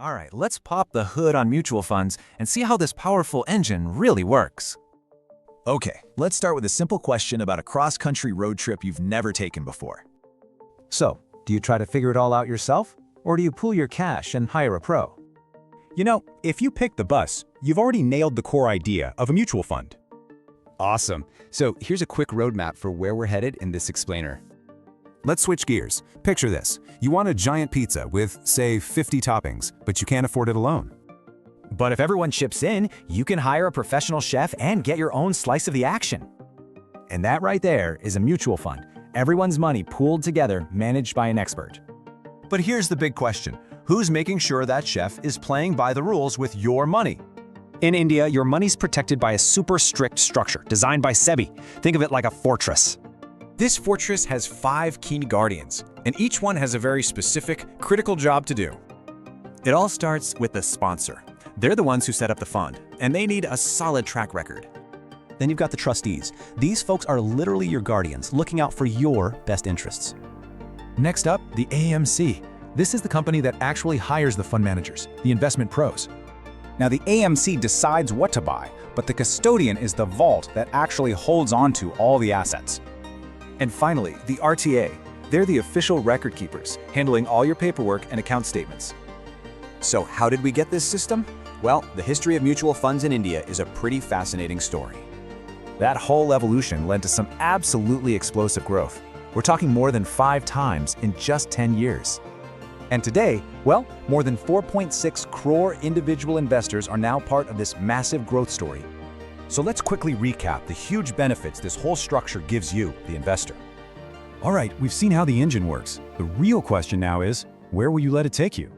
All right, let's pop the hood on mutual funds and see how this powerful engine really works. Okay, let's start with a simple question about a cross-country road trip you've never taken before. So, do you try to figure it all out yourself, or do you pool your cash and hire a pro? You know, if you pick the bus, you've already nailed the core idea of a mutual fund. Awesome. So here's a quick roadmap for where we're headed in this explainer. Let's switch gears. Picture this. You want a giant pizza with, say, 50 toppings, but you can't afford it alone. But if everyone chips in, you can hire a professional chef and get your own slice of the action. And that right there is a mutual fund. Everyone's money pooled together, managed by an expert. But here's the big question. Who's making sure that chef is playing by the rules with your money? In India, your money's protected by a super strict structure designed by SEBI. Think of it like a fortress. This fortress has 5 key guardians, and each one has a very specific, critical job to do. It all starts with the sponsor. They're the ones who set up the fund, and they need a solid track record. Then you've got the trustees. These folks are literally your guardians, looking out for your best interests. Next up, the AMC. This is the company that actually hires the fund managers, the investment pros. Now, the AMC decides what to buy, but the custodian is the vault that actually holds on to all the assets. And finally, the RTA. They're the official record keepers, handling all your paperwork and account statements. So how did we get this system? Well, the history of mutual funds in India is a pretty fascinating story. That whole evolution led to some absolutely explosive growth. We're talking more than 5 times in just 10 years. And today, well, more than 4.6 crore individual investors are now part of this massive growth story. So let's quickly recap the huge benefits this whole structure gives you, the investor. All right, we've seen how the engine works. The real question now is, where will you let it take you?